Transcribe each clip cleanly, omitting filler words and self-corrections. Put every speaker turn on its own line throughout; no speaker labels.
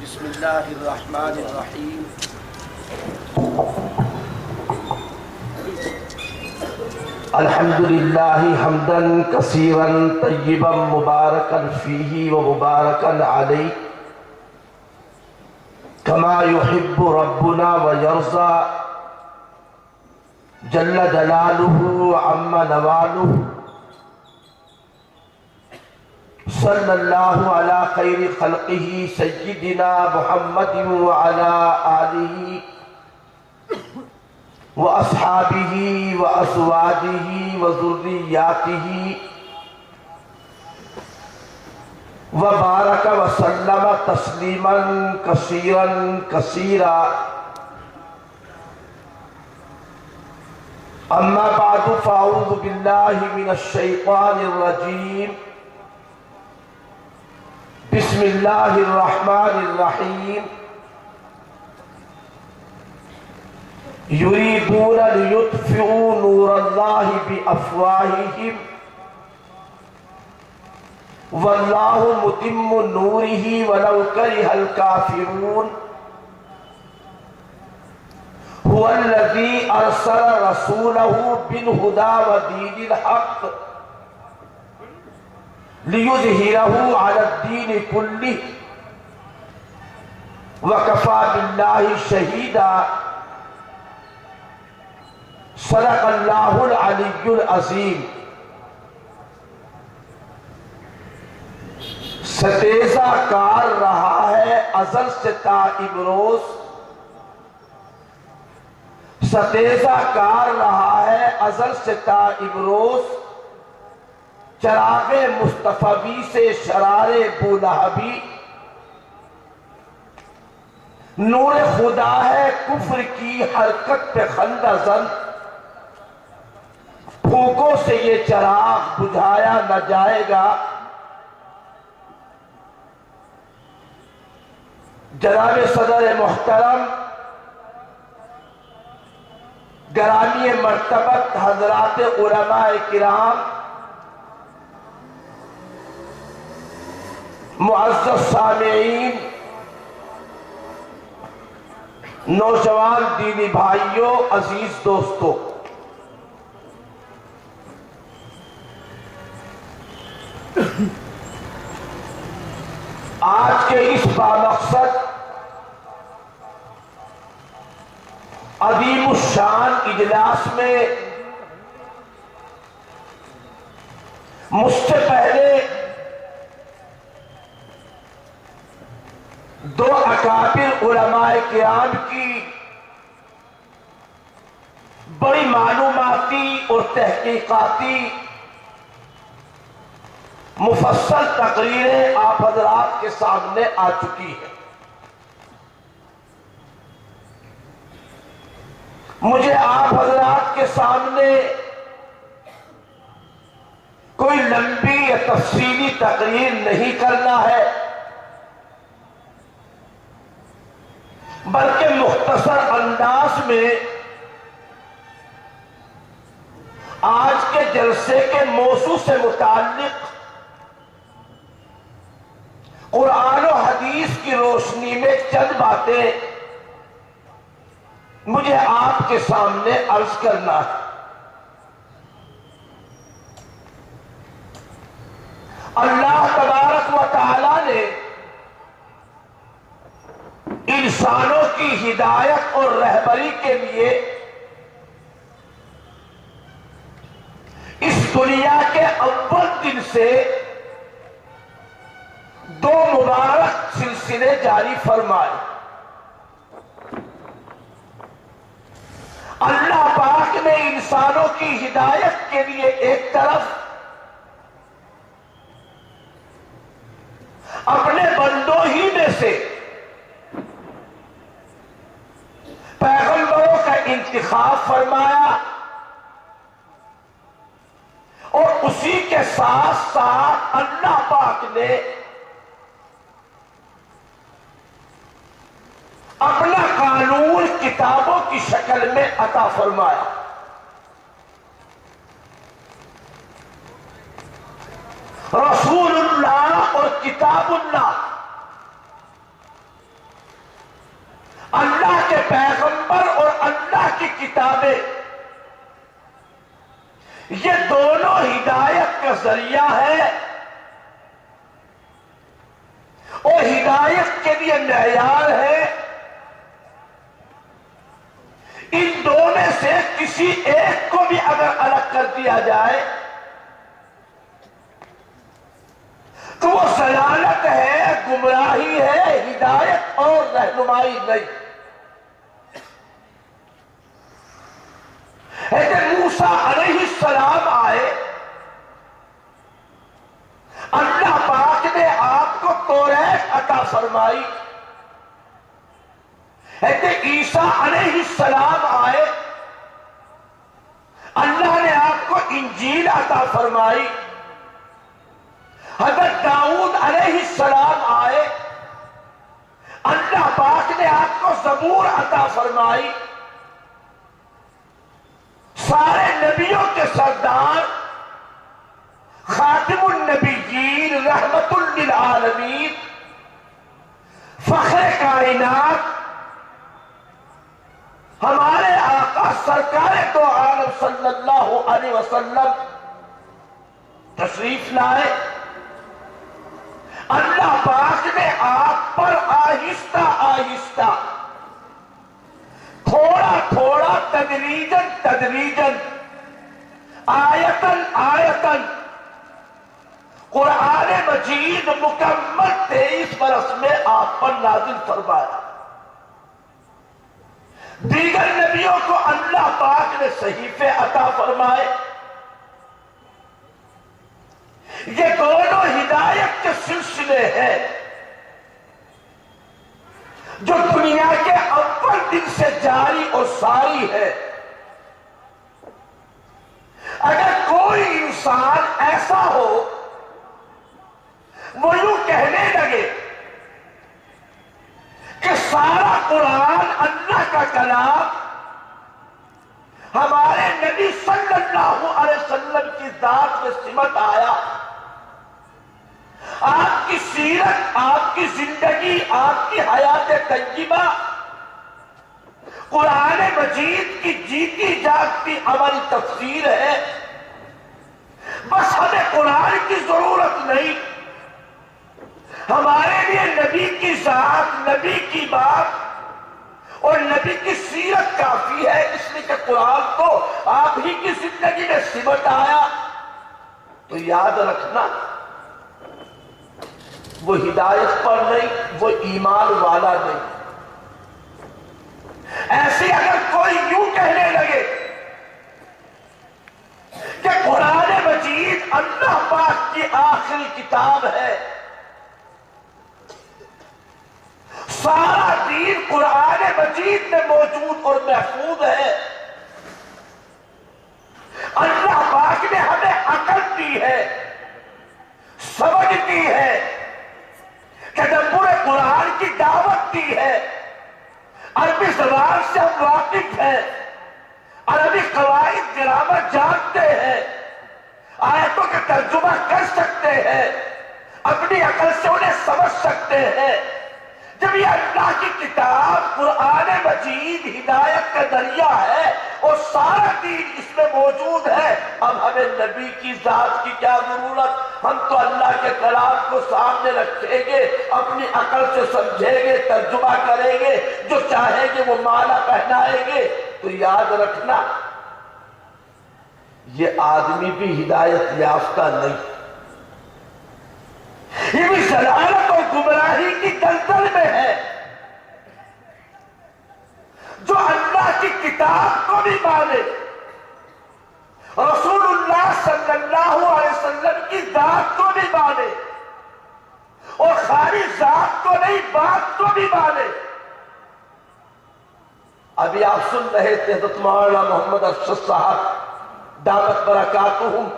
بسم اللہ الرحمن الرحیم الحمد للہ حمدا کثیرا طیبا مبارکا فیہ ومبارکا علیہ کما یحب ربنا ویرضى جل جلالہ عم نوالہ صلی اللہ علی خیر خلقہ سیدنا محمد وعلی آلہ واصحابہ وازواجہ وذریاتہ وبارک وسلم تسلیما کثیرا کثیرا اما بعد فاعوذ باللہ من الشیطان الرجیم بسم اللہ الرحمن الرحیم یریدون لیطفئوا نور اللہ بافواہہم واللہ متم نورہ ولو کرہ الکافرون هو الذی ارسل رسولہ بالہدی ودین الحق لِيُظْهِرَهُ عَلَى الدِّينِ كُلِّهِ وَكَفَى بِاللَّهِ شَهِيدًا صدق اللہ العلی العظیم۔ ستیزہ کار رہا ہے ازل سے تا امروز، ستیزہ کار رہا ہے ازل سے تا امروز، چراغ مصطفی سے شرار بولہبی، نور خدا ہے کفر کی حرکت پہ خندہ زن، پھونکوں سے یہ چراغ بجھایا نہ جائے گا۔ جناب صدر محترم، گرامی مرتبت حضرات علماء کرام، معزز سامعین، نوجوان دینی بھائیوں، عزیز دوستوں، آج کے اس بامقصد عظیم الشان اجلاس میں مجھ سے پہلے دو اکابر علماء کرام کی بڑی معلوماتی اور تحقیقاتی مفصل تقریریں آپ حضرات کے سامنے آ چکی ہیں۔ مجھے آپ حضرات کے سامنے کوئی لمبی یا تفصیلی تقریر نہیں کرنا ہے، بلکہ مختصر انداز میں آج کے جلسے کے موضوع سے متعلق قرآن و حدیث کی روشنی میں چند باتیں مجھے آپ کے سامنے عرض کرنا ہے۔ اللہ تبارک و تعالی نے انسانوں کی ہدایت اور رہبری کے لیے اس دنیا کے اول دن سے دو مبارک سلسلے جاری فرمائے۔ اللہ پاک نے انسانوں کی ہدایت کے لیے ایک طرف اپنے انتخاب فرمایا اور اسی کے ساتھ ساتھ اللہ پاک نے اپنا قانون کتابوں کی شکل میں عطا فرمایا. رسول اللہ اور کتاب اللہ، اللہ کے پیغمبر اور اللہ کی کتابیں، یہ دونوں ہدایت کا ذریعہ ہے اور ہدایت کے لیے معیار ہے. ان دو میں سے کسی ایک کو بھی اگر الگ کر دیا جائے تو وہ ضلالت ہے، گمراہی ہے، ہدایت اور رہنمائی نہیں. حضرت موسیٰ علیہ السلام آئے، اللہ پاک نے آپ کو توریت عطا فرمائی. حضرت عیسیٰ علیہ السلام آئے، اللہ نے آپ کو انجیل عطا فرمائی. حضرت داؤد علیہ السلام آئے، اللہ پاک نے آپ کو زبور عطا فرمائی. سارے نبیوں کے سردار، خاتم النبیین، رحمت للعالمین، فخر کائنات، ہمارے آقا سرکار دو عالم صلی اللہ علیہ وسلم تشریف لائے. اللہ پاک نے آپ پر آہستہ آہستہ، تھوڑا تھوڑا، تدریجاً تدریجاً، آیتاً آیتاً قرآن مجید مکمل 23 برس میں آپ پر نازل فرمایا. دیگر نبیوں کو اللہ پاک نے صحیفے عطا فرمائے. یہ دونوں ہدایت کے سلسلے ہیں جو دنیا کے اول دن سے جاری اور ساری ہے. اگر کوئی انسان ایسا ہو وہ یوں کہنے لگے کہ سارا قرآن اللہ کا کلام ہمارے نبی صلی اللہ علیہ وسلم کی ذات میں سمٹ آیا، آپ کی سیرت، آپ کی زندگی، آپ کی حیات طیبہ قرآن مجید کی جیتی جاگتی عملی تفسیر ہے، بس ہمیں قرآن کی ضرورت نہیں، ہمارے لیے نبی کی ذات، نبی کی بات اور نبی کی سیرت کافی ہے، اس لیے کہ قرآن تو آپ ہی کی زندگی میں سمٹ آیا. تو یاد رکھنا، وہ ہدایت پر نہیں، وہ ایمان والا نہیں. ایسے اگر کوئی یوں کہنے لگے کہ قرآن مجید اللہ پاک کی آخری کتاب ہے، سارا دین قرآن مجید میں موجود اور محفوظ ہے، اللہ پاک نے ہمیں عقل دی ہے، سمجھ دی ہے، تدبر قرآن کی دعوت دی ہے، عربی زبان سے ہم واقف ہیں، عربی قواعد گرامر جانتے ہیں، آیتوں کا ترجمہ کر سکتے ہیں، اپنی عقل سے انہیں سمجھ سکتے ہیں. جب یہ اللہ کی کتاب قرآن مجید ہدایت کا ذریعہ ہے اور سارا دین اس میں موجود ہے، اب ہمیں نبی کی ذات کی کیا ضرورت؟ ہم تو اللہ کے کلام کو سامنے رکھیں گے، اپنی عقل سے سمجھیں گے، ترجمہ کریں گے، جو چاہیں گے وہ مالا پہنائیں گے. تو یاد رکھنا، یہ آدمی بھی ہدایت یافتہ نہیں، یہ بھی ضلالت اور گمراہی کی دلدل میں ہے. جو اللہ کی کتاب کو بھی مانے، رسول اللہ صلی اللہ علیہ وسلم کی ذات کو بھی مانے اور خالی ذات کو نہیں، بات کو بھی مانے، ابھی آپ سن رہے تھے حضرت مولانا محمد ارشد صاحب دامت برکاتہم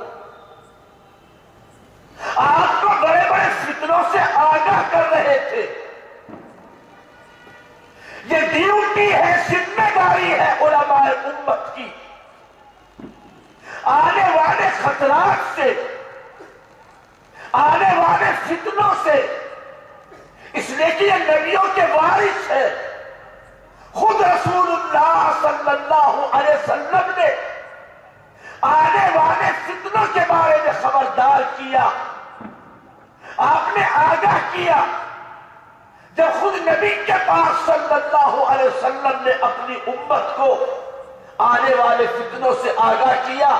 آپ کو بڑے بڑے فتنوں سے آگاہ کر رہے تھے. یہ ڈیوٹی ہے، ذمہ داری ہے علماء امت کی، آنے والے خطرات سے، آنے والے فتنوں سے، اس لیے کہ یہ نبیوں کے وارث ہے. خود رسول اللہ صلی اللہ علیہ وسلم نے آنے والے فتنوں کے بارے میں خبردار کیا، آپ نے آگاہ کیا. جب خود نبی کے پاس صلی اللہ علیہ وسلم نے اپنی امت کو آنے والے فتنوں سے آگاہ کیا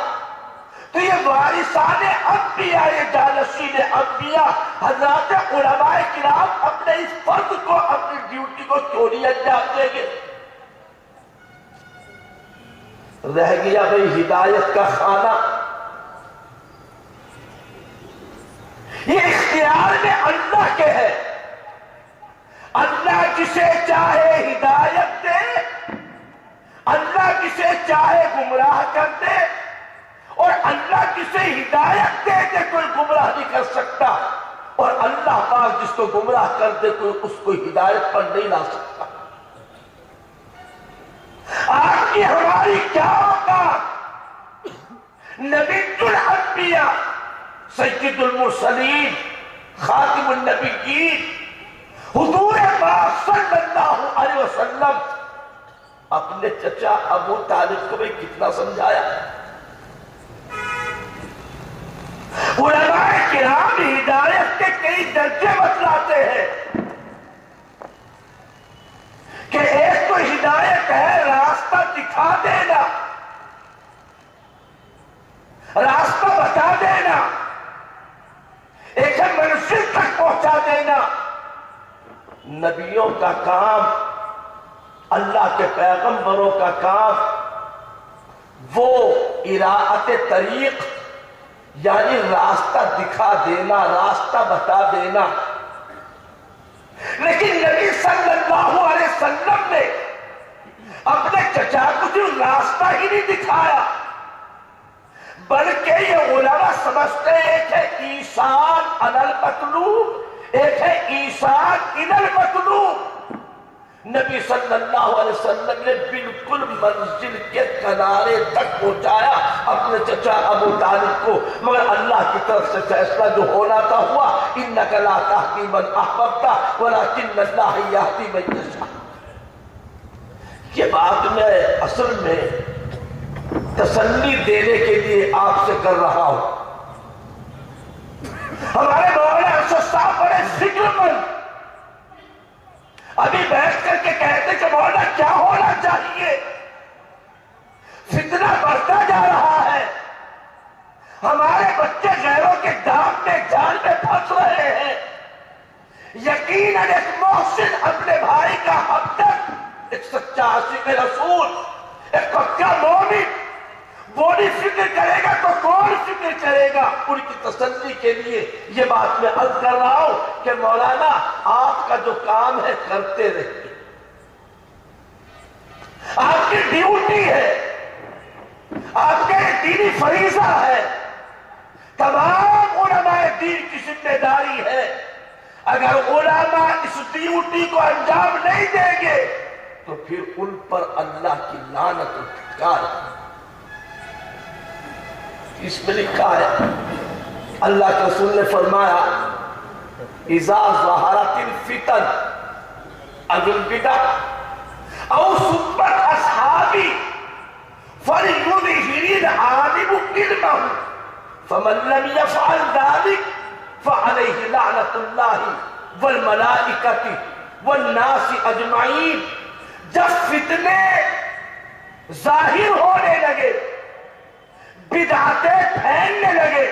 تو یہ وارثان انبیاء، یہ جانشین انبیاء حضرات علماء کرام اپنے اس فرض کو، اپنی ڈیوٹی کو کیوں نہیں انجام دیں گے؟ رہ گیا بھئی ہدایت کا خانہ. یہ اختیار میں اللہ کے ہے. اللہ جسے چاہے ہدایت دے، اللہ جسے چاہے گمراہ کر دے، اور اللہ جسے ہدایت دے دے کوئی گمراہ نہیں کر سکتا، اور اللہ پاک جس کو گمراہ کر دے کوئی اس کو ہدایت پر نہیں لا سکتا. آپ کی ہماری کیا اوقات؟ نبی الانبیاء، سید المرسلین، خاتم النبیین حضور پاک صلی اللہ علیہ وسلم اپنے چچا ابو طالب کو بھی کتنا سمجھایا. علماء کرام ہدایت کے کئی درجے بتلاتے ہیں کہ ایک تو ہدایت ہے راستہ دکھا دینا، راستہ بتا دینا، ایک ہے منزل تک پہنچا دینا. نبیوں کا کام، اللہ کے پیغمبروں کا کام وہ اراءت طریق یعنی راستہ دکھا دینا، راستہ بتا دینا. لیکن نبی صلی اللہ علیہ وسلم نے اپنے چچا کو صرف راستہ ہی نہیں دکھایا بلکہ یہ علماء سمجھتے ہیں ایک ہے ایثار علی المطلوب، ایک ہے ایثار الی المطلوب. نبی صلی اللہ علیہ وسلم نے بالکل منزل کے کنارے تک پہنچایا اپنے چچا ابو طالب کو، مگر اللہ کی طرف سے فیصلہ جو ہونا تھا ہوا. انک لا تہدی من احببت ولکن اللہ یہدی من یشاء. یہ بات میں اصل میں تسلی دینے کے لیے آپ سے کر رہا ہوں. ہمارے مولانا ارشد صاحب بڑے فکر مند ابھی بیٹھ کر کے کہتے کہ مولانا کیا ہونا چاہیے، فتنہ بڑھتا جا رہا ہے، ہمارے بچے غیروں کے دام میں جال میں پھنس رہے ہیں. یقیناً ایک محسن اپنے بھائی کا ہمدرد، ایک سچا عاشق رسول، ایک پکا مومن وہ نہیں فکر کرے گا تو کون فکر کرے گا؟ ان کی تسلی کے لیے یہ بات میں عرض کر رہا ہوں کہ مولانا آپ کا جو کام ہے کرتے رہیے، آپ کی ڈیوٹی ہے، آپ کا دینی فریضہ ہے، تمام علماء دین کی ذمہ داری ہے. اگر علماء اس ڈیوٹی کو انجام نہیں دیں گے تو پھر ان پر اللہ کی لعنت و دھکار. اس میں لکھا ہے اللہ کے رسول نے فرمایا اذا ظہرت الفتن او البدع او سبت اصحابی فلیظہر العالم علمہ فمن لم یفعل ذلک فعلیہ لعنت اللہ والملائکۃ والناس اجمعین. جب فتنے ظاہر ہونے لگے، بدعتیں پھیلنے لگے،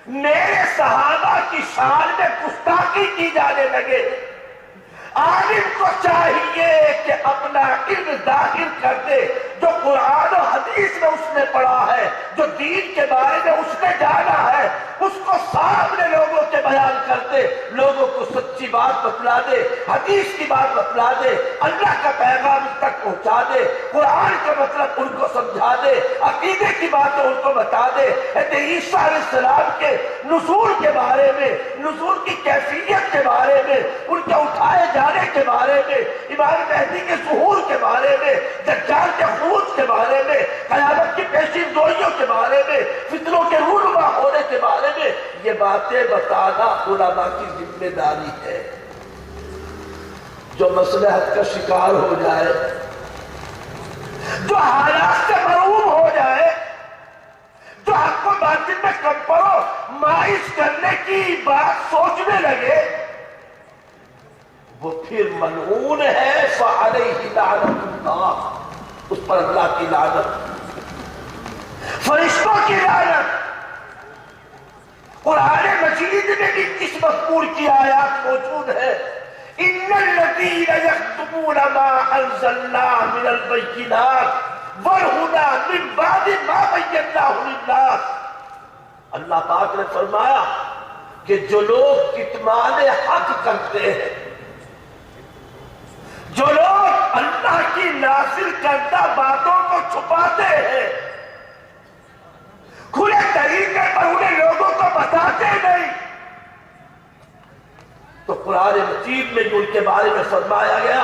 میرے صحابہ کی شان میں گستاخی کی جانے لگے، عالم کو چاہیے کہ اپنا علم ظاہر کر دے، جو قرآن و حدیث میں اس نے پڑھا ہے، جو دین کے بارے میں اس نے جانا ہے، اس کو سامنے لوگوں کے بیان کر دے، لوگوں کو سچی بات بتلا دے، حدیث کی بات بتلا دے، اللہ کا پیغام تک پہنچا دے، قرآن کا مطلب ان کو سمجھا دے، عقیدے کی باتیں ان کو بتا دے، عیسیٰ علیہ السلام کے نزول کے بارے میں، نزول کی کیفیت کے بارے میں، ان کے اٹھائے جانے کے بارے میں، امام مہدی کے ظہور کے بارے میں، دجال کے خروج کے بارے میں، قیامت کی پیشین گوئیوں کے بارے میں، فتنوں کے رونما ہونے کے بارے میں، یہ باتیں بتانا علماء کی ذمہ داری ہے۔ جو مصلحت کا شکار ہو جائے، جو حالات سے محروم ہو جائے، جو حق کو باطل میں کمپرو مائش کرنے کی بات سوچنے لگے، وہ پھر ملعون ہے، فعلیہ لعنت اللہ، اس پر اللہ کی لعنت، فرشتوں کی لعنت۔ قرآن مجید میں بھی اس مذکور کی آیات موجود ہے، ان الذین یکتمون ما انزلنا من البینات والہدی من بعد ما بیناہ للناس۔ اللہ پاک نے فرمایا کہ جو لوگ کتمان حق کرتے ہیں، جو لوگ اللہ کی نازل کردہ باتوں کو چھپاتے ہیں، کھلے طریقے پر انہیں لوگوں کو بتاتے نہیں، تو قرآن مجید میں جو ان کے بارے میں فرمایا گیا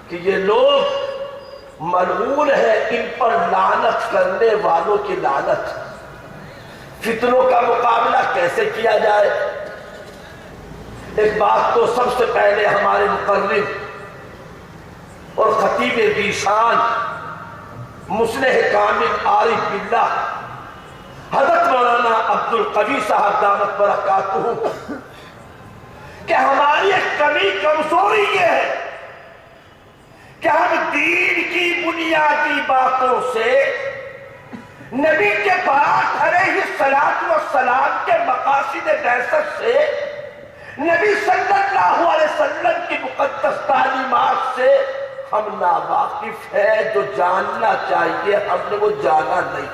کہ یہ لوگ ملعون ہے، ان پر لعنت کرنے والوں کی لعنت۔ فتنوں کا مقابلہ کیسے کیا جائے؟ ایک بات تو سب سے پہلے ہمارے مقرر اور خطیب ذیشان مصلح کامل عارف باللہ حضرت مولانا عبد القوی صاحب دامت برکاتہ کہ ہماری ایک کمی کمزوری یہ ہے کہ ہم دین کی بنیادی باتوں سے، نبی کے پاک علیہ السلام کے مقاصد بعثت سے، نبی صلی اللہ علیہ وسلم کی مقدس تعلیمات سے ہم ناواقف ہیں۔ جو جاننا چاہیے ہم نے وہ جانا نہیں۔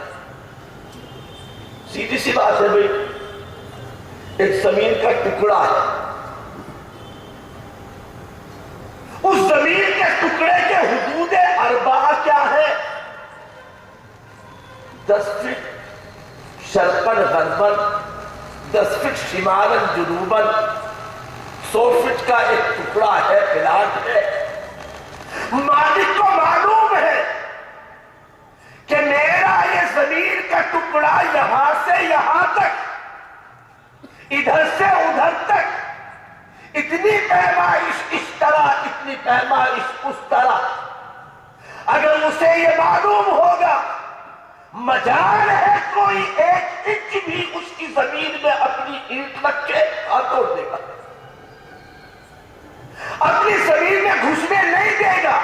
سیدھی سی بات ہے بھائی، ایک زمین کا ٹکڑا ہے، اس زمین کے ٹکڑے کے حدود اربعہ کیا ہے؟ 10 فٹ شرقاً غرباً، 10 فٹ شمالاً جنوباً، 100 فٹ کا ایک ٹکڑا ہے، پلاٹ ہے۔ مالک کو معلوم ہے کہ میرا یہ زمین کا ٹکڑا یہاں سے یہاں تک، ادھر سے ادھر تک، اتنی پیمائش اس طرح، اتنی پیمائش اس طرح۔ اگر اسے یہ معلوم ہوگا مجال ہے کوئی 1 انچ بھی اس کی زمین میں اپنی اینٹ رکھ کے توڑ دے گا، اپنی زمین میں گھسنے نہیں دے گا،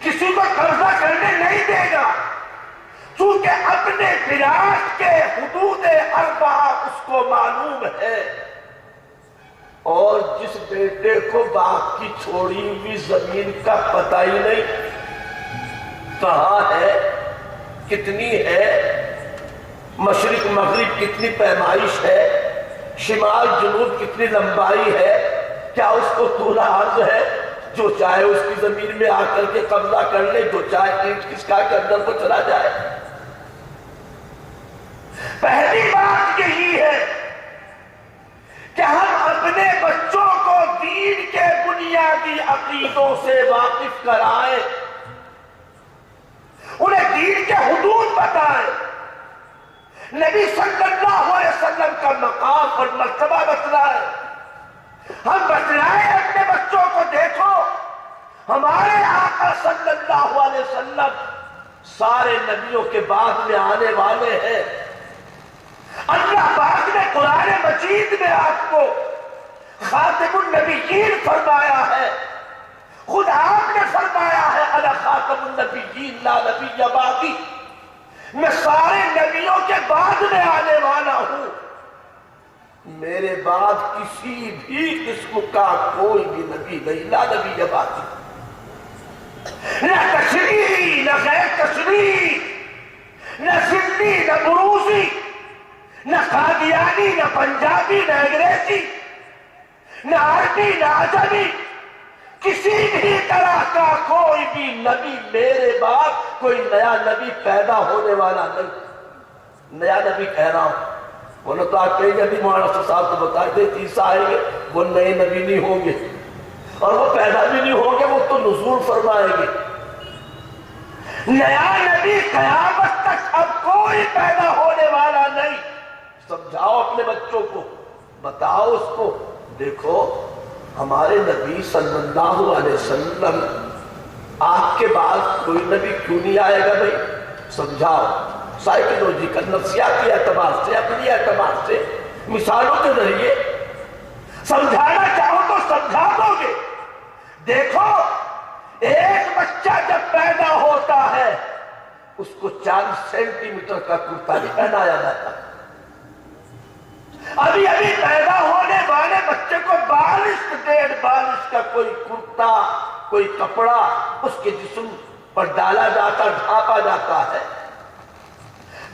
کسی کو قبضہ کرنے نہیں دے گا، چونکہ اپنے بلاٹ کے حدود اربعہ اس کو معلوم ہے۔ اور جس بیٹے کو باپ کی چھوڑی ہوئی زمین کا پتہ ہی نہیں کہاں ہے، کتنی ہے، مشرق مغرب کتنی پیمائش ہے، شمال جنوب کتنی لمبائی ہے، کیا اس کو طول عرض ہے؟ جو چاہے اس کی زمین میں آ کر کے قبضہ کر لے، جو چاہے اینٹ کھسکا کے اندر کو چلا جائے۔ پہلی بات یہی ہے کہ ہم اپنے بچوں کو دین کے بنیادی عقیدوں سے واقف کرائیں، انہیں دین کے حدود بتائیں، نبی صلی اللہ علیہ وسلم کا مقام اور مرتبہ بتلائیں۔ ہم بتلائیں اپنے بچوں کو، دیکھو ہمارے آقا صلی اللہ علیہ وسلم سارے نبیوں کے بعد میں آنے والے ہیں۔ اللہ پاک نے قرآن مجید میں آپ کو خاتم النبیین فرمایا ہے، خود آپ نے فرمایا ہے انا خاتم النبیین لا نبی بعدی، میں سارے نبیوں کے بعد میں آنے والا ہوں۔ میرے بعد کسی بھی قسم کا کوئی بھی نبی نہیں، لا نبی بعدی، نہ تشریعی نہ غیر تشریعی، نہ سندھی نہ بروزی، نہ قادیانی نہ پنجابی نہ انگریزی، نہ عربی نہ عجمی، کسی بھی طرح کا کوئی بھی نبی میرے بعد کوئی نیا نبی پیدا ہونے والا نہیں۔ نیا نبی کہہ رہا ہوں، وہ نہ تو آپ کہیں گے ابھی مولانا صاحب تو بتائے تھے عیسیٰ آئیں گے، وہ نئے نبی نہیں ہوں گے اور وہ پیدا بھی نہیں ہوں گے، وہ تو نزول فرمائیں گے۔ نیا نبی قیامت تک اب کوئی پیدا ہونے والا نہیں۔ سمجھاؤ اپنے بچوں کو، بتاؤ اس کو، دیکھو ہمارے نبی صلی اللہ علیہ وسلم آپ کے بعد کوئی نبی کیوں نہیں آئے گا بھائی؟ سمجھاؤ سائیکولوجیکل نفسیاتی اعتبار سے، اپنی اعتبار سے، مثالوں کے ذریعے سمجھانا چاہو تو سمجھا دو گے۔ دیکھو ایک بچہ جب پیدا ہوتا ہے اس کو 40 سینٹی میٹر کا کرتا نہیں پہنایا جاتا، ابھی ابھی پیدا ہونے والے بچے کو 42.5 کا کوئی کرتا کوئی کپڑا اس کے جسم پر ڈالا جاتا، ڈھانپا جاتا ہے۔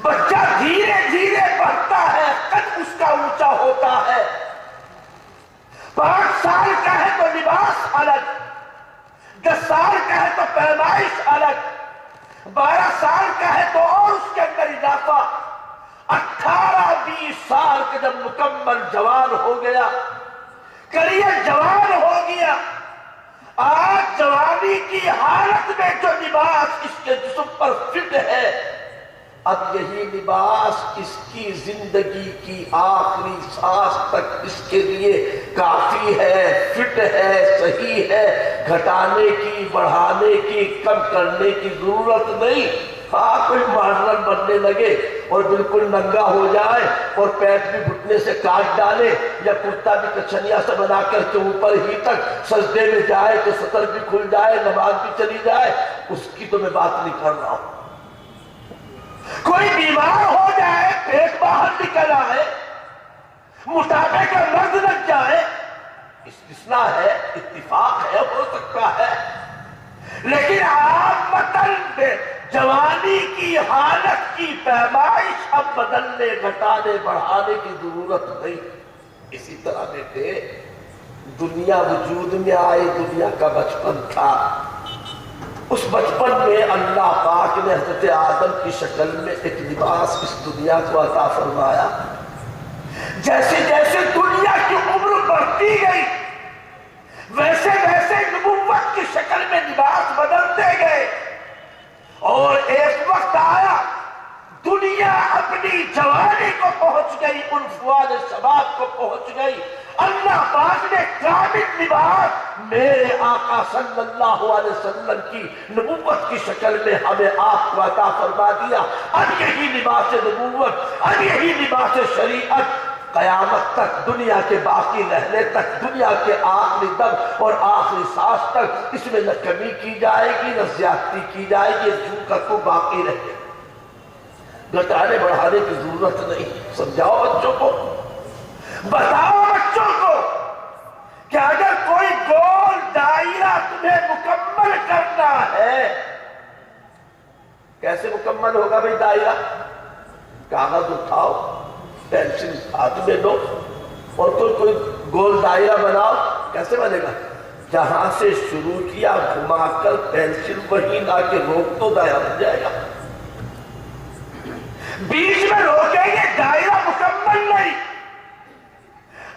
بچہ دھیرے دھیرے بڑھتا ہے، قد اس کا اونچا ہوتا ہے۔ 5 سال کا ہے تو لباس الگ، 10 سال کا ہے تو پیمائش الگ، 12 سال کا ہے تو اور اس کے اندر اضافہ، 18-20 سال کے جب مکمل جوان ہو گیا، کریئر جوان ہو گیا، آج جوانی کی حالت میں جو لباس اس کے جسم پر فٹ ہے، اب یہی لباس اس کی زندگی کی آخری سانس تک اس کے لیے کافی ہے، فٹ ہے، صحیح ہے، گھٹانے کی، بڑھانے کی، کم کرنے کی ضرورت نہیں۔ ہاں کوئی ماڈرن بننے لگے اور بالکل ننگا ہو جائے اور پیٹ بھی گھٹنے سے کاٹ ڈالے یا کرتا بھی کچھنیا سے بنا کر کے اوپر ہی تک سجدے میں جائے تو سطر بھی کھل جائے، نماز بھی چلی جائے، اس کی تو میں بات نہیں کر رہا ہوں۔ کوئی بیمار ہو جائے، پیٹ باہر نکل آئے، موٹاپے کا مرض لگ جائے، استثناء ہے، اتفاق ہے، ہو سکتا ہے، لیکن عامةً جوانی کی حالت کی پیمائش اب بدلنے، گھٹانے، بڑھانے کی ضرورت نہیں۔ اسی طرح بیٹے دنیا وجود میں آئی، دنیا کا بچپن تھا، اس بچپن میں اللہ پاک نے حضرت آدم کی شکل میں ایک لباس اس دنیا کو عطا فرمایا۔ جیسے جیسے دنیا کی عمر بڑھتی گئی ویسے ویسے نبوت کی شکل میں لباس بدلتے گئے، اور ایک وقت آیا دنیا اپنی جوانی کو پہنچ گئی، عنفوان شباب کو پہنچ گئی، اللہ پاک نے کامل لباس میرے آقا صلی اللہ علیہ وسلم کی نبوت کی شکل میں ہمیں آپ کو عطا فرما دیا۔ اب یہی لباس نبوت، اب یہی لباس شریعت قیامت تک، دنیا کے باقی رہنے تک، دنیا کے آخری دم اور آخری سانس تک اس میں نہ کمی کی جائے گی نہ زیادتی کی جائے گی، جو کا کو باقی رہے، گھٹانے بڑھانے کی ضرورت نہیں۔ سمجھاؤ بچوں کو، بتاؤ بچوں کو کہ اگر کوئی گول دائرہ تمہیں مکمل کرنا ہے، کیسے مکمل ہوگا بھئی دائرہ؟ کاغذ اٹھاؤ، پینسل ہاتھ میں دو اور کوئی گول دائرہ بناؤ، کیسے بنے گا؟ جہاں سے شروع کیا گھما کر پینسل وہیں لا کے روک تو دائرہ بن جائے گا۔ بیچ میں روکیں گے دائرہ مکمل نہیں۔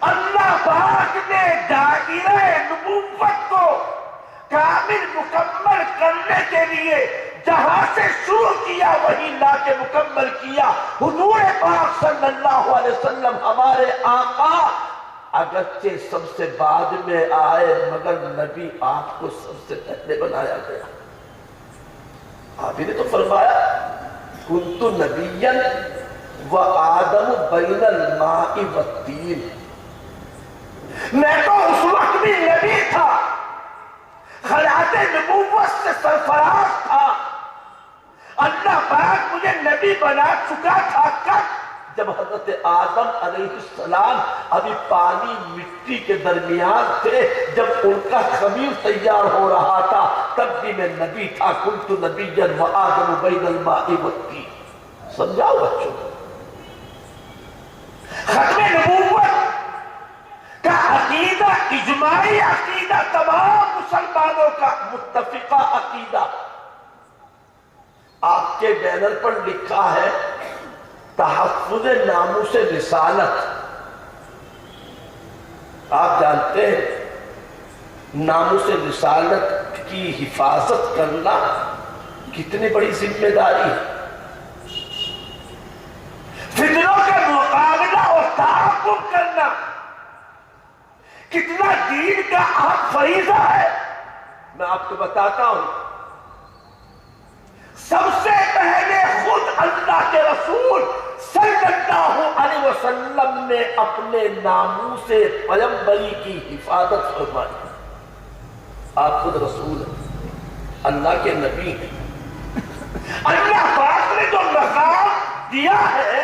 اللہ پاک نے دائرہ نبوت کو کامل مکمل کرنے کے لیے جہاں سے شروع کیا وہی لا کے مکمل کیا۔ حضور پاک صلی اللہ علیہ وسلم ہمارے آقا اگرچہ سب سے بعد میں آئے مگر نبی آپ کو سب سے پہلے بنایا گیا۔ آپ ہی نے تو فرمایا کنت نبیا وآدم بین الماء والطین، میں تو اس وقت بھی نبی تھا، خلعت نبوت سے سرفراز تھا، اللہ پاک مجھے نبی بنا چکا تھا۔ کب؟ جب حضرت آدم علیہ السلام ابھی پانی مٹی کے درمیان تھے، جب ان کا خمیر تیار ہو رہا تھا تب بھی میں نبی تھا، کنت نبیا وآدم بین الماء والطین۔ سمجھاؤ بچوں، ختم نبوت کا عقیدہ اجماعی عقیدہ، تمام مسلمانوں کا متفقہ عقیدہ۔ آپ کے بینر پر لکھا ہے تحفظ ناموس رسالت۔ آپ جانتے ہیں ناموس رسالت کی حفاظت کرنا کتنی بڑی ذمہ داری ہے، فتنوں کا مقابلہ اور تعاقب کرنا کتنا دین کا اہم فریضہ ہے۔ میں آپ کو بتاتا ہوں، سب سے پہلے خود اللہ کے رسول صلی اللہ علیہ وسلم نے اپنے ناموس پیغمبری کی حفاظت فرمائی۔ آپ خود رسول ہیں، اللہ کے نبی ہیں، اللہ پاک نے جو مقام دیا ہے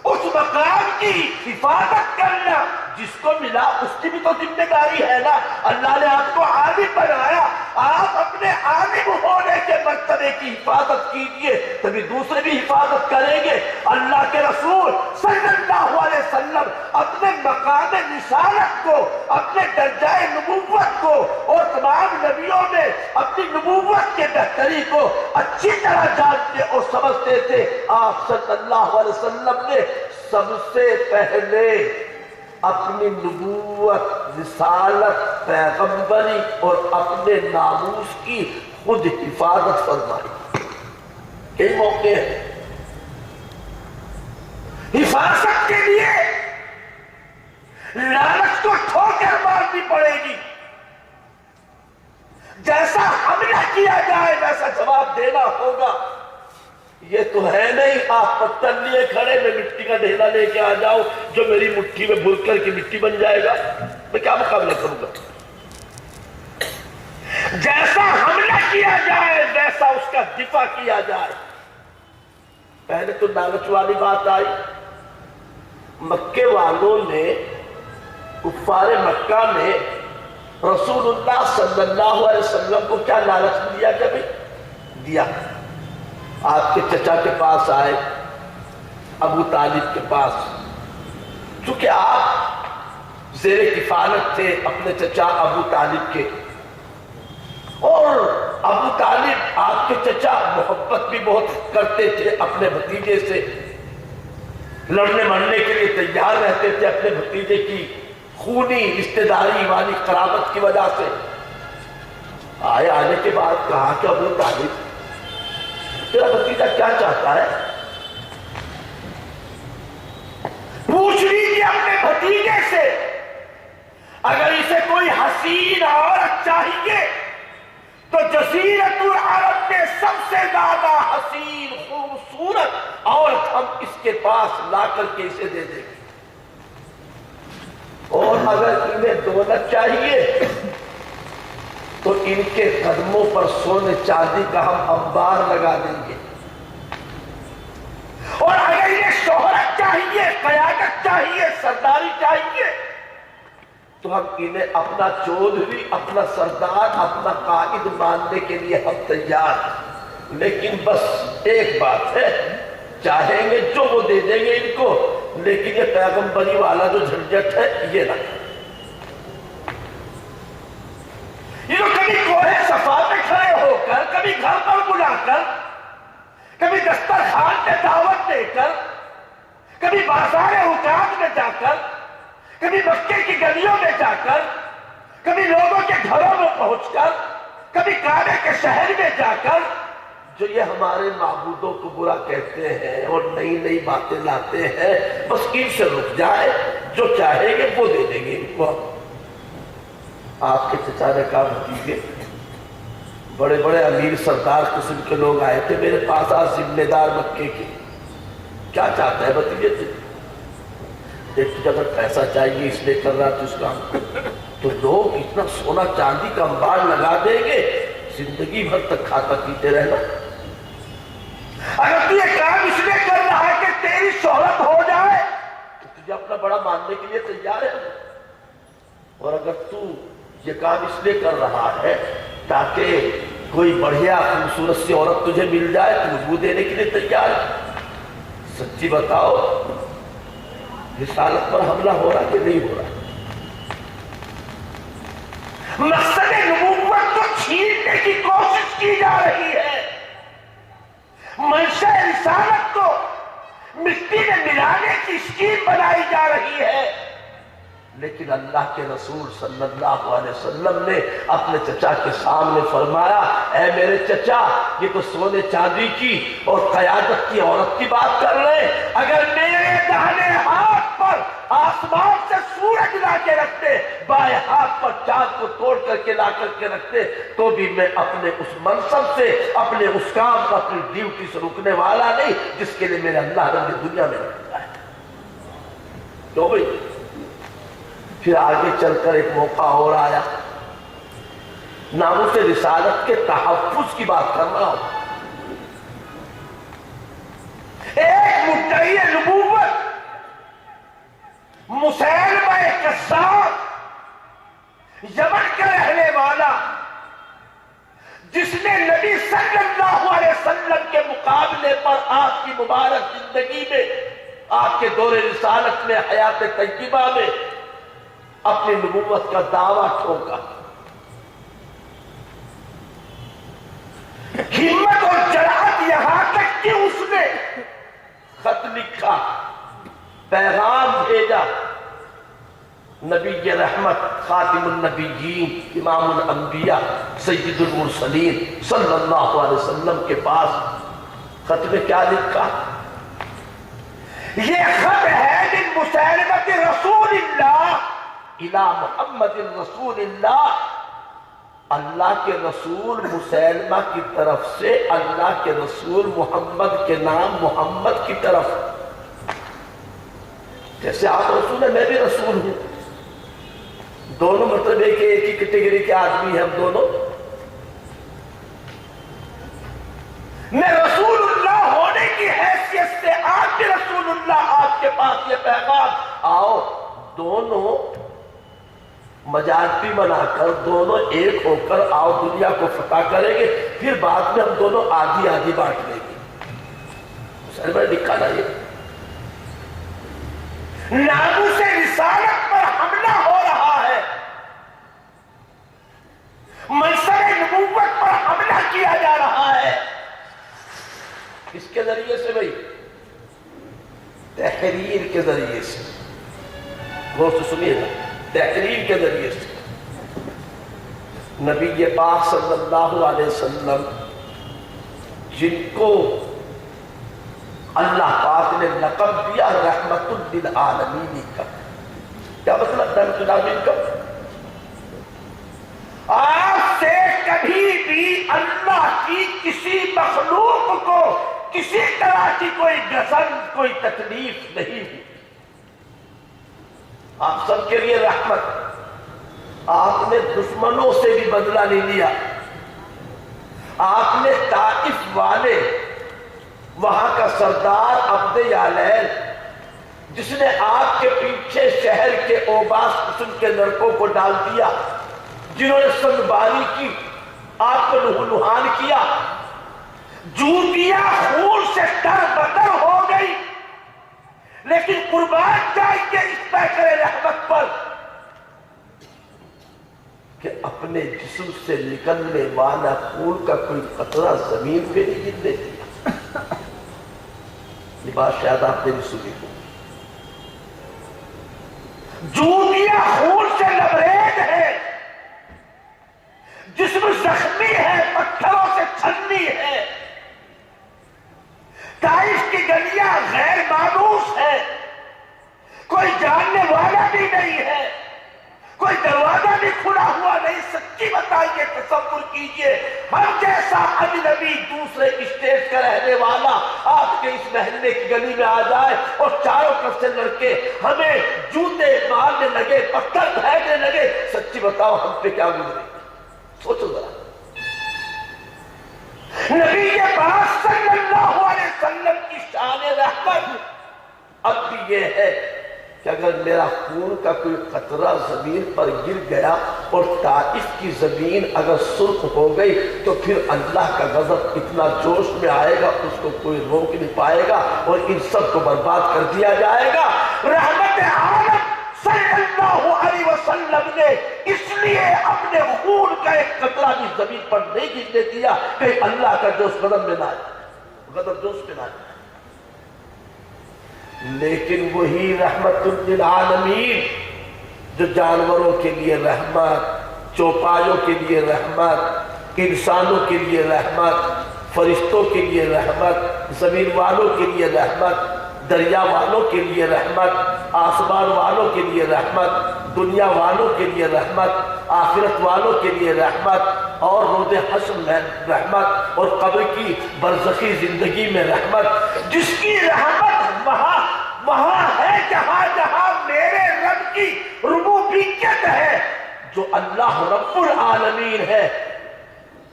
اس مقام کی حفاظت کرنا جس کو ملا اس کی بھی تو ذمہ داری ہے نا۔ اللہ نے آپ کو عالم بنایا، آپ اپنے عالم ہونے کے مرتبے کی حفاظت کیجئے تبھی دوسرے بھی حفاظت کریں گے۔ اللہ کے رسول صلی اللہ علیہ وسلم اپنے مقام رسالت کو، اپنے درجہ نبوت کو اور تمام نبیوں میں اپنی نبوت کے بہتری کو اچھی طرح جانتے اور سمجھتے تھے۔ آپ صلی اللہ علیہ وسلم نے سب سے پہلے اپنی نبوت، رسالت، پیغمبری اور اپنے ناموس کی خود حفاظت فرمائی۔ کئی موقع ہیں حفاظت کے لیے لالچ کو ٹھوکر مارنی پڑے گی، جیسا حملہ کیا جائے ویسا جواب دینا ہوگا۔ یہ تو ہے نہیں آپ پتھر لیے کھڑے، میں مٹی کا ڈھیلا لے کے آ جاؤں جو میری مٹھی میں بھر کر کے مٹی بن جائے گا، میں کیا مقابلہ کروں گا؟ جیسا حملہ کیا جائے ویسا اس کا دفاع کیا جائے۔ پہلے تو لالچ والی بات آئی، مکے والوں نے، کفار مکہ نے رسول اللہ صلی اللہ علیہ وسلم کو کیا لالچ دیا؟ کبھی دیا؟ آپ کے چچا کے پاس آئے، ابو طالب کے پاس، چونکہ آپ زیر کفالت تھے اپنے چچا ابو طالب کے، اور ابو طالب آپ کے چچا محبت بھی بہت کرتے تھے اپنے بھتیجے سے، لڑنے مرنے کے لیے تیار رہتے تھے اپنے بھتیجے کی خونی رشتہ داری والی قرابت کی وجہ سے۔ آنے کے بعد کہا کہ ابو طالب تیرا بھتیجا کیا چاہتا ہے؟ پوچھ لیجیے اپنے بھتیجے سے، اگر اسے کوئی حسین عورت چاہیے تو جزیرۃ العرب میں سب سے زیادہ حسین خوبصورت عورت ہم اس کے پاس لا کر کے اسے دے دیں گے، اور اگر انہیں دولت چاہیے تو ان کے قدموں پر سونے چاندی کا ہم انبار لگا دیں گے، اور اگر انہیں شہرت چاہیے، قیادت چاہیے، سرداری چاہیے تو ہم انہیں اپنا چودھری، اپنا سردار، اپنا قائد ماننے کے لیے ہم تیار ہیں۔ لیکن بس ایک بات ہے، چاہیں گے جو وہ دے دیں گے ان کو، لیکن یہ پیغمبری والا جو جھنجٹ ہے یہ نہ، یہ جو کبھی کوہ صفا پہ کھڑے ہو کر، کبھی گھر پر بلا کر، کبھی دسترخوان پہ دعوت دے کر، کبھی بازار حکام میں جا کر، کبھی مکے کی گلیوں میں جا کر، کبھی لوگوں کے گھروں میں پہنچ کر، کبھی کعبے کے شہر میں جا کر جو یہ ہمارے معبودوں کو برا کہتے ہیں اور نئی نئی باتیں لاتے ہیں، بس ان سے رک جائے، جو چاہیں گے وہ دے دیں گے ان کو۔ آپ کے چچا نے کہا بھتیجے، بڑے بڑے امیر سردار قسم کے لوگ آئے تھے میرے پاس آج، ذمہ دار مکے کے، کیا چاہتا ہے بھتیجے سے؟ ایک تجھے اگر پیسہ چاہیے اس لیے کر رہا تو اس کام تو لوگ اتنا سونا چاندی کا انبار لگا دیں گے، زندگی بھر تک کھاتا پیتے رہنا۔ اگر تو یہ کام اس لیے کر رہا ہے کہ تیری شہرت ہو جائے تو تجھے اپنا بڑا ماننے کے لیے تیار ہے، اور اگر تو یہ کام اس لیے کر رہا ہے تاکہ کوئی بڑھیا خوبصورت سی عورت تجھے مل جائے تو وہ دینے کے لیے تیار ہے، سچی بتاؤ رسالت پر حملہ ہو رہا کہ نہیں ہو رہا؟ مقصد نبوت کو چھیننے کی کوشش کی جا رہی ہے، منشا رسالت کو مٹی میں ملانے کی اسکیم بنائی جا رہی ہے، لیکن اللہ کے رسول صلی اللہ علیہ وسلم نے اپنے چچا کے سامنے فرمایا، اے میرے چچا یہ تو سونے چاندی کی اور قیادت کی عورت کی بات کر رہے، اگر میرے داہنے ہاتھ پر آسمان سے سورج لا کے رکھتے، بائیں ہاتھ پر چاند کو توڑ کر کے لا کر کے رکھتے، تو بھی میں اپنے اس منصب سے، اپنے اس کام کو، اپنی ڈیوٹی سے رکنے والا نہیں جس کے لیے میرے اللہ نے دنیا میں رکھا ہے۔ کیوں بھائی؟ پھر آگے چل کر ایک موقع اور آیا، ناموس رسالت کے تحفظ کی بات کر رہا ہوں۔ ایک مدعی نبوت مسیلمہ کذاب، یمن کا رہنے والا، جس نے نبی صلی اللہ علیہ وسلم کے مقابلے پر آپ کی مبارک زندگی میں، آپ کے دور رسالت میں، حیات طیبہ میں اپنی نبوت کا دعویٰ ٹھوکا، ہمت اور جرأت یہاں تک کہ اس نے خط لکھا، پیغام بھیجا، نبی رحمت، خاتم النبیین، امام الانبیاء، سید المرسلین صلی اللہ علیہ وسلم کے پاس خط میں کیا لکھا؟ یہ خط ہے من مسیلمۃ رسول اللہ الی محمد رسول اللہ، اللہ کے رسول مسیلمہ کی طرف سے اللہ کے رسول محمد کے نام محمد کی طرف، جیسے آپ رسول ہیں میں بھی رسول ہوں، دونوں مطلب ایک ہی کیٹیگری کے آدمی ہیں ہم دونوں، میں رسول اللہ ہونے کی حیثیت سے آپ کے رسول اللہ، آپ کے پاس یہ پیغام، آؤ دونوں مجازی بنا کر دونوں ایک ہو کر آؤ دنیا کو فتح کریں گے، پھر بعد میں ہم دونوں آدھی آدھی بانٹ لیں گے۔ سر میں لکھا نا یہ ناموس رسالت پر حملہ ہو رہا ہے، منصب نبوت پر حملہ کیا جا رہا ہے، کس کے ذریعے سے بھائی؟ تحریر کے ذریعے سے، غور سے سنیے گا، تحریر کے ذریعے سے۔ نبی پاک صلی اللہ علیہ وسلم جن کو اللہ پاک نے لقب دیا رحمت للعالمین کا، کیا مطلب رحمت للعالمین کا؟ آپ سے کبھی بھی اللہ کی کسی مخلوق کو کسی طرح کی کوئی غضب، کوئی تکلیف نہیں ہوئی، آپ سب کے لیے رحمت، آپ نے دشمنوں سے بھی بدلہ نہیں لیا، آپ نے طائف والے، وہاں کا سردار عبد یالیل جس نے آپ کے پیچھے شہر کے اوباس قسم کے لڑکوں کو ڈال دیا، جنہوں نے سنباری کی، آپ کو لہو کیا، جوتیاں خون سے تر بتر ہو گئی، لیکن قربان جائیں گے اس پیکر رحمت پر کہ اپنے جسم سے نکلنے والا خون کا کوئی قطرہ زمین پہ نہیں گرنے دیا۔ یہ بات شاید آپ نے بھی سنی ہو، جوتیاں خون سے لبریز ہے، جسم زخمی ہے، پتھروں سے چھلنی ہے، طائف کی گلیاں غیر مانوس ہے، کوئی جاننے والا بھی نہیں ہے، کوئی دروازہ بھی کھلا ہوا نہیں۔ سچی بتائیے، تصور کیجئے، ہم جیسا اجنبی دوسرے اسٹیٹ کا رہنے والا آپ کے اس محلے کی گلی میں آ جائے اور چاروں طرف سے لڑکے ہمیں جوتے مارنے لگے، پتھر پھینکنے لگے، سچی بتاؤ ہم پہ کیا گزرے؟ سوچو ذرا۔ نبی کے پاس صلی اللہ علیہ وسلم کی شان رحمت اب بھی یہ ہے کہ اگر میرا خون کا کوئی قطرہ زمین پر گر گیا اور طائف کی زمین اگر سرخ ہو گئی تو پھر اللہ کا غضب اتنا جوش میں آئے گا اس کو کوئی روک نہیں پائے گا اور ان سب کو برباد کر دیا جائے گا۔ رحمت عالم صلی اللہ علیہ وسلم نے اس لیے اپنے خون کا ایک قطرہ بھی زمین پر نہیں گرنے دیا کہ اللہ کا جوش غضب میں نہ آئے، غضب جوش میں نہ آئے۔ لیکن وہی رحمت للعالمین جو جانوروں کے لیے رحمت، چوپایوں کے لیے رحمت، انسانوں کے لیے رحمت، فرشتوں کے لیے رحمت، زمین والوں کے لیے رحمت، دریا والوں کے لیے رحمت، آسمان والوں کے لیے رحمت، دنیا والوں کے لیے رحمت، آخرت والوں کے لیے رحمت، اور روز حشر میں رحمت، اور قبر کی برزخی زندگی میں رحمت، جس کی رحمت وہاں ہے جہاں جہاں میرے رب کی ربوبیت ہے، جو اللہ رب العالمین ہے،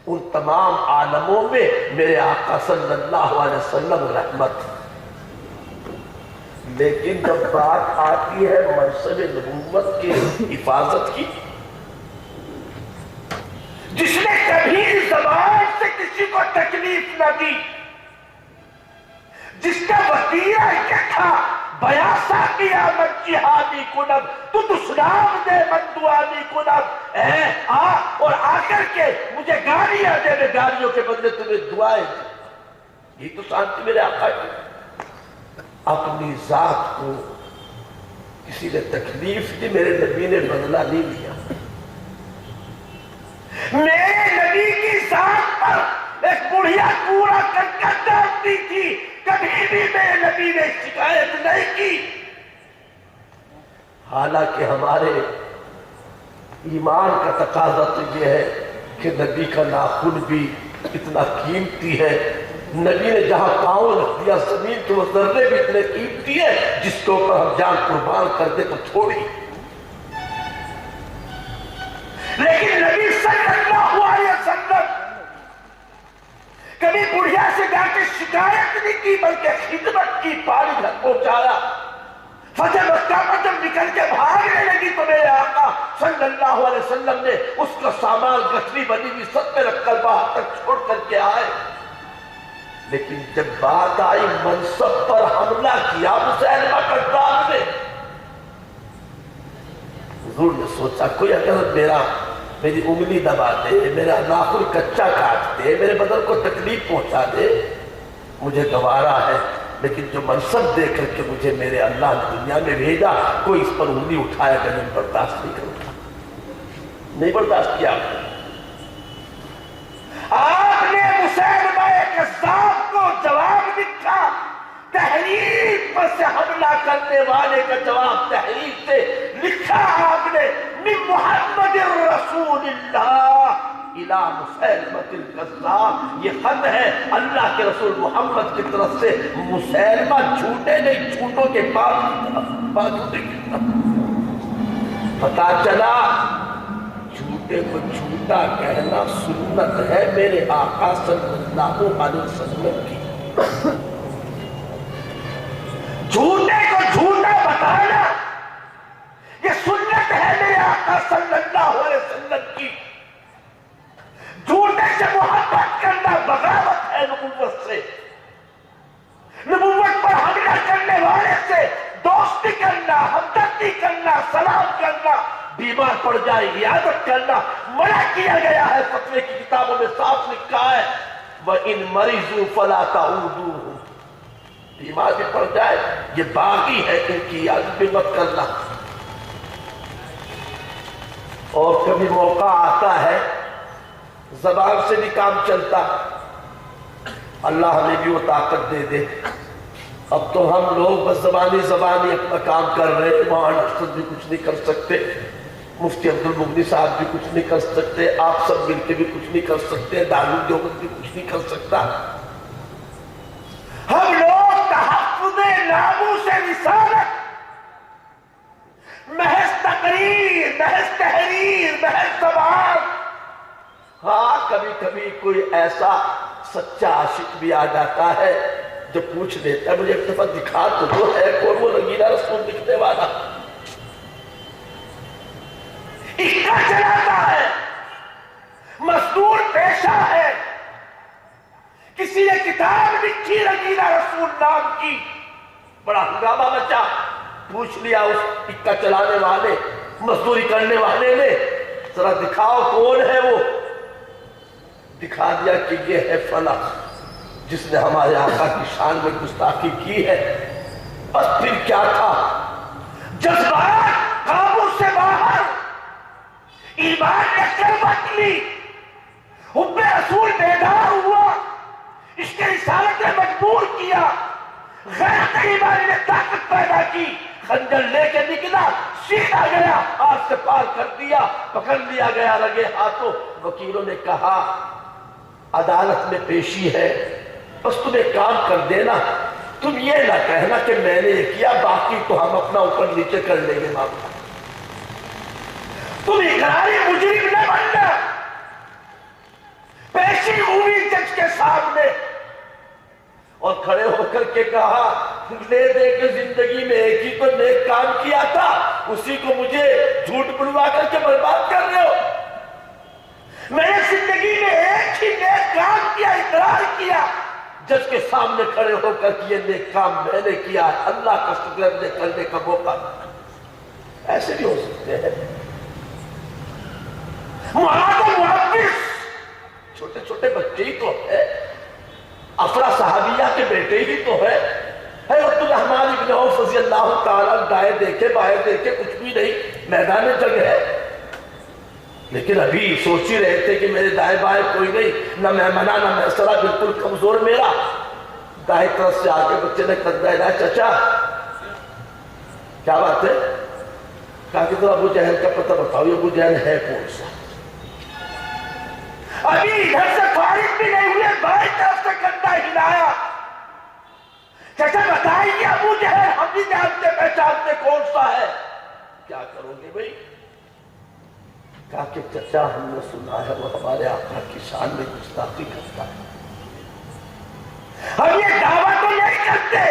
ان تمام عالموں میں میرے آقا صلی اللہ علیہ وسلم رحمت۔ لیکن جب بات آتی ہے منصب نبوت کی حفاظت کی، جس نے کبھی زبان سے کسی کو تکلیف نہ دی، جس کا وسیلہ کیا تھا، بیاسا کیا من جہادی کنب تو دسنام دے من دعانی کنب، اور آ کر کے مجھے گالیاں دے، میں گالیوں کے بدلے تمہیں دعائیں دے۔ یہ تو شانتی میرے آقا کی۔ اپنی ذات کو کسی نے تکلیف دی، میرے نبی نے بدلہ نہیں لیا۔ میرے نبی کی ذات پر ایک بڑھیا پورا کنکر ڈالتی تھی، کبھی بھی میرے نبی نے شکایت نہیں کی۔ حالانکہ ہمارے ایمان کا تقاضا تو یہ ہے کہ نبی کا ناخن بھی اتنا قیمتی ہے، نبی نے جہاں پاؤں رکھ دیا زمین کے وہ ذرے بھی اتنے قیمتی ہے، جس کے اوپر ہم جان قربان کر دے تو تھوڑی۔ لیکن نبی صلی اللہ علیہ وسلم کبھی بڑھیا سے جا کے شکایت نہیں کی، بلکہ خدمت کی، پانی گھر پہنچایا۔ فجر مکہ پر جب نکل کے بھاگنے لگی تو میرے آقا صلی اللہ علیہ وسلم نے اس کا سامان گٹھری بنی ہوئی سب پہ رکھ کر باہر تک چھوڑ کر کے آئے۔ لیکن جب بات آئی منصب پر حملہ کیا مسیلمہ کذاب نے، حضور نے سوچا کوئی اگر میری انگلی دبا دے، میرا ناخن کچا کاٹ دے، میرے بدن کو تکلیف پہنچا دے، مجھے گوارا ہے، لیکن جو منصب دے کر کے مجھے میرے اللہ نے دنیا میں بھیجا، کوئی اس پر انگلی اٹھائے گا نہیں، برداشت نہیں کروں، نہیں برداشت کیا۔ آپ نے مسیلمہ کذاب کو جواب لکھا، تحریر پر سے حملہ کرنے والے کا جواب تحریر سے لکھا آپ نے، من محمد رسول اللہ الى مسیلمہ الکذاب۔ یہ خط ہے اللہ کے رسول محمد کی طرف سے مسیلمہ جھوٹے نہیں، جھوٹوں کے بازو کی طرف۔ پتا چلا جھوٹے کو جھوٹا کہنا سنت ہے میرے آقا صلی اللہ علیہ وسلم کی۔ جھوٹے کو جھوٹا بتانا یہ سنت ہے میرے آقا صلی اللہ علیہ وسلم کی۔ جھوٹے سے محبت کرنا بغاوت ہے نبوت سے، نبوت پر حملہ کرنے والے سے دوستی کرنا، ہمدردی کرنا، سلام کرنا، بیمار پڑ جائے عیادت کرنا منع کیا گیا ہے۔ فتوے کی کتابوں میں صاف لکھا ہے وَإِن مَرِضُوا فَلَا تَعُودُوهُمْ، بیمار بھی پڑ جائے یہ باقی ہے، ان کی عیادت بھی مت کرنا۔ اور کبھی موقع آتا ہے زبان سے بھی کام چلتا، اللہ ہمیں بھی وہ طاقت دے دے۔ اب تو ہم لوگ بس زبانی اپنا کام کر رہے ہیں، وہاں افسر بھی کچھ نہیں کر سکتے، مفتی عبد المغنی صاحب بھی کچھ نہیں کر سکتے، آپ سب مل کے بھی کچھ نہیں کر سکتے، دارالعلوم دیوبند بھی کچھ نہیں کر سکتا۔ ہم لوگ تحفظ ناموس رسالت، محض تقریر، محض تحریر، محض زبان۔ ہاں کبھی کبھی کوئی ایسا سچا عاشق بھی آ جاتا ہے جب پوچھ لیتا ہے مجھے ایک دفعہ دکھا تو دو ہے کون وہ رنگیلا رسول دکھنے والا؟ اکا چلاتا ہے، مزدور پیشہ ہے، کسی نے کتاب لکھی رنگیلا رسول نام کی، بڑا ہنگامہ مچا، پوچھ لیا اس اکا چلانے والے مزدوری کرنے والے نے، ذرا دکھاؤ کون ہے وہ؟ دکھا دیا کہ یہ ہے فلاں جس نے ہمارے آقا کی شان میں گستاخی کی ہے۔ بس پھر کیا تھا؟ جذبات قابو سے باہر، ایمان نے کلمت لی، حب رسول بیدار ہوا، اس کے رسالت نے مجبور کیا، غیرت ایمانی نے طاقت پیدا کی، خنجر لے کے نکلا، سیدھا گیا، ہاتھ سے پار کر دیا، پکڑ لیا گیا رگے ہاتھوں۔ وکیلوں نے کہا عدالت میں پیشی ہے، بس تم ایک کام کر دینا، تم یہ نہ کہنا کہ میں نے یہ کیا، باقی تو ہم اپنا اوپر نیچے کر لیں گے معاملہ۔ تم اقراری مجرم نہ بننا۔ پیشی ہوئی جج کے سامنے اور کھڑے ہو کر کے کہا لے دے کے زندگی میں ایک ہی تو نیک کام کیا تھا، اسی کو مجھے جھوٹ بلوا کر کے برباد کر رہے ہو۔ میں نے زندگی میں ایک ہی نیک کام کیا، اقرار کیا، جج کے سامنے کھڑے ہو کر کہ یہ نیک کام میں نے کیا، اللہ کا شکر ہے مجھے کرنے کا موقع۔ ایسے بھی ہو سکتے ہیں۔ معاذ محبس چھوٹے چھوٹے بچے ہی تو ہے، افرا صحابیہ کے بیٹے ہی تو ہے۔ حضرت الرحمن ابن عوف رضی اللہ تعالیٰ دائیں دیکھے بائیں دیکھے کچھ بھی نہیں، میدان جنگ ہے، لیکن ابھی سوچ ہی رہے تھے کہ میرے دائیں بائیں کوئی نہیں، نہ مہمنہ نہ محسرہ، بالکل کمزور میرا۔ دائیں طرف سے آگے بچے نے قدمہ ہلایا، چچا کیا بات ہے؟ کہا کہ ذرا ابو جہل کا پتہ بتاؤ، یہ ابو جہل ہے کون سا؟ ابھی ادھر سے فارغ بھی نہیں ہوئے، بائیں طرف سے کندھا ہلایا، چچا بتائیے ابو جہل ہم بھی جانتے پہچانتے کون سا ہے؟ کیا کرو گے بھائی؟ کہا کہ چچا ہم نے سنا ہے وہ ہمارے آقا کی شان میں گستاخی کرتا ہے، ہم یہ دعویٰ تو نہیں کرتے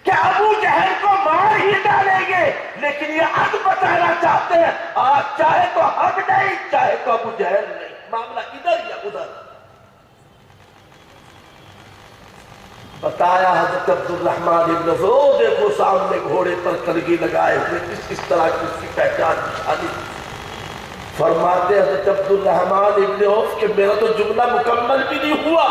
کہ ابو جہل کو مار ہی ڈالیں گے، لیکن یہ عد بتانا چاہتے ہیں آج چاہے تو ہم نہیں، چاہے تو ابو جہل نہیں، معاملہ ادھر یا ادھر۔ بتایا حضرت عبدالرحمن ابن عوف، دیکھو سامنے گھوڑے پر کلگی لگائے ہوئے، اس طرح کی اس کی پہچان نشانی۔ فرماتے حضرت عبدالرحمن ابن عوف کہ میرا تو جملہ مکمل بھی نہیں ہوا،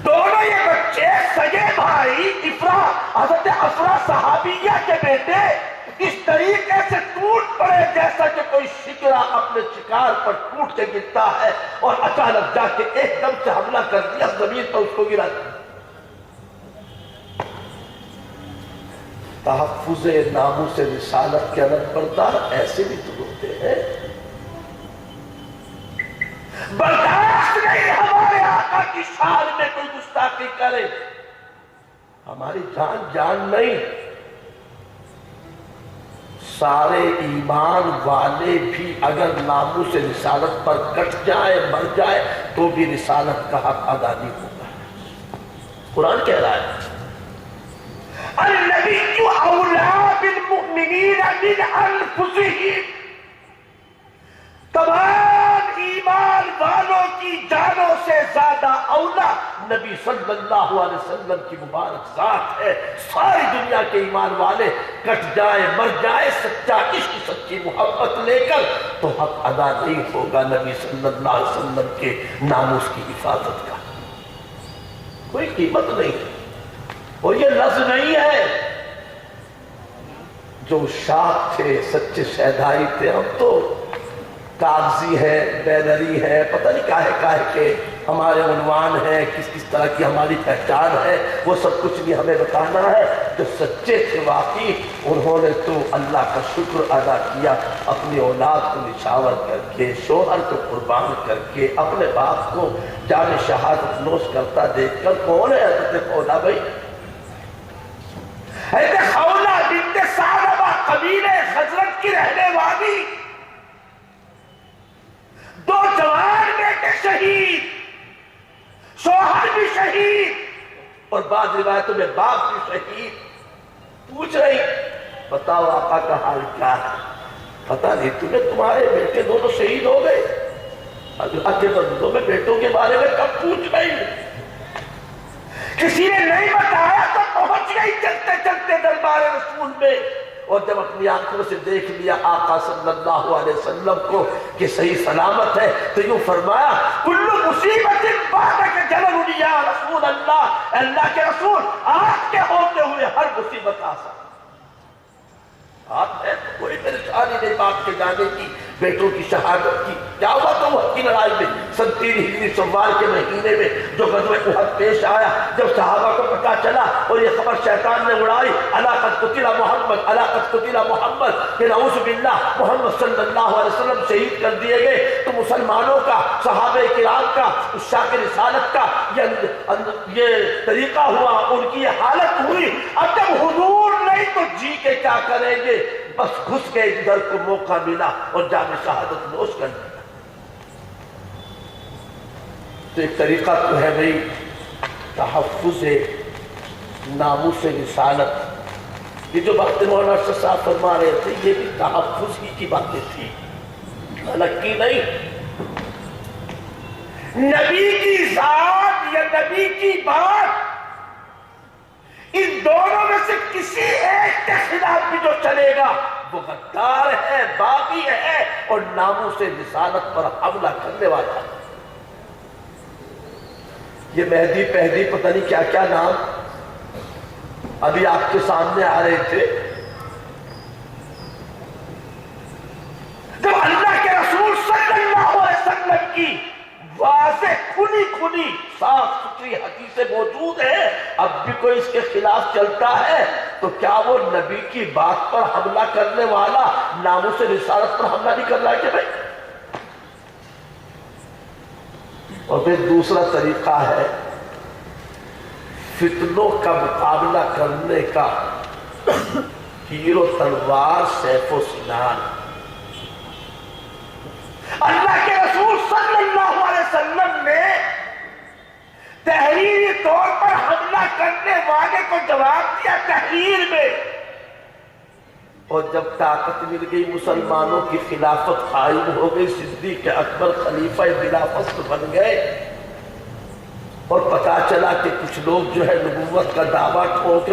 دونوں یہ بچے سگے بھائی حضرت افرا صحابیہ کے بیٹے اس طریقے سے ٹوٹ پڑے جیسا کہ کوئی شکرا اپنے شکار پر ٹوٹ کے گرتا ہے، اور اچانک جا کے ایک دم سے حملہ کر دیا، زمین پر اس کو گرا دیا۔ تحفظ ناموس رسالت کے علم بردار ایسے بھی تو ہوتے ہیں، برداشت نہیں ہمارے آقا کی شان میں کوئی گستاخی کرے، ہماری جان جان نہیں، سارے ایمان والے بھی اگر ناموس رسالت پر کٹ جائے مر جائے تو بھی رسالت کا حق ادا نہیں ہوگا۔ قرآن کہہ رہا ہے النبی اولیٰ بالمؤمنین من انفسہم، تمام ایمان والوں کی جانوں سے زیادہ اولا نبی صلی اللہ علیہ وسلم کی مبارک ذات ہے۔ ساری دنیا کے ایمان والے کٹ جائے مر جائے سچا عشق سچی محبت لے کر تو حق ادا نہیں ہوگا نبی صلی اللہ علیہ وسلم کے ناموس کی حفاظت کا، کوئی قیمت نہیں۔ اور یہ لفظ نہیں ہے جو شاخ تھے سچے شہدائی تھے، ہم تو کاغذی ہے بینری ہے، پتہ نہیں کاہے کے ہمارے عنوان ہے، کس کس طرح کی ہماری پہچان ہے، وہ سب کچھ بھی ہمیں بتانا ہے۔ جو سچے تھے واقعی انہوں نے تو اللہ کا شکر ادا کیا، اپنی اولاد کو نچھاور کر کے، شوہر کو قربان کر کے، اپنے باپ کو جان شہادت نوش کرتا دیکھ کر۔ کون ہے حضرت خولا بھائی؟ حضرت خولا بنت ثعلبہ قبیلے خزرج کی رہنے والی، دو جوان بیٹے شہید، شوہر بھی شہید اور بعض روایتوں میں باپ بھی شہید۔ پوچھ رہی بتاؤ آقا کا حال کیا ہے؟ پتہ نہیں تمہیں تمہارے بیٹے دونوں شہید ہو گئے؟ اللہ کے بندوں میں بیٹوں کے بارے میں کب پوچھ رہی؟ کسی نے نہیں بتایا تو پہنچ گئی چلتے چلتے دربار رسول میں، اور جب اپنی آنکھوں سے دیکھ لیا آقا صلی اللہ علیہ وسلم کو کہ صحیح سلامت ہے، تو یوں فرمایا کل مصیبت بعدک جلل یا رسول اللہ، اللہ کے رسول آپ کے ہوتے ہوئے ہر مصیبت آسان آپ ہے، کوئی پریشانی نہیں باپ کے جانے کی، بیٹوں کی شہادت کی۔ کیا ہوا تو احد کی لڑائی میں 3 ہجری شوال کے مہینے میں جو غزوہ احد پیش آیا، جب صحابہ کو پتا چلا اور یہ خبر شیطان نے اڑائی الا قد قتل محمد الا قد قتل محمد، کہ نعوذ باللہ محمد صلی اللہ علیہ وسلم شہید کر دیے گئے، تو مسلمانوں کا، صحابہ کرام کا، عشاق رسالت کا یہ طریقہ ہوا، ان کی یہ حالت ہوئی۔ اب جب حضور نہیں تو جی کے کیا کریں گے؟ بس گھس گئے ادھر کو موقع ملا اور جام شہادت نوش کر دیا۔ تو ایک طریقہ تو ہے بھئی تحفظ ناموس رسالت، یہ جو باتیں مولانا ارشد صاحب فرما رہے تھے یہ بھی تحفظ ہی کی باتیں تھی، الگ کی نہیں۔ نبی کی ذات یا نبی کی بات، ان دونوں میں سے کسی ایک کے خلاف بھی جو چلے گا وہ غدار ہے، باغی ہے اور ناموس رسالت پر حملہ کرنے والا ہے۔ یہ مہدی پہدی پتہ نہیں کیا کیا نام ابھی آپ کے سامنے آ رہے تھے۔ جب اللہ کے رسول صلی اللہ علیہ وسلم کی واضح کھلی کھلی صاف ستھری حدیثیں موجود ہیں، اب بھی کوئی اس کے خلاف چلتا ہے تو کیا وہ نبی کی بات پر حملہ کرنے والا ناموس رسالت پر حملہ نہیں کر رہا ہے کہ بھائی؟ اور پھر دوسرا طریقہ ہے فتنوں کا مقابلہ کرنے کا، تیر و تلوار، سیف و سنان۔ اللہ کے رسول صلی اللہ علیہ وسلم نے تحریری طور پر حملہ کرنے والے کو جواب دیا تحریر میں، اور جب طاقت مل گئی مسلمانوں کی خلافت قائم ہو گئی، صدیق اکبر خلیفہ بلا فصل بن گئے، اور پتا چلا کہ کچھ لوگ جو ہے نبوت کا دعویٰ ٹھوک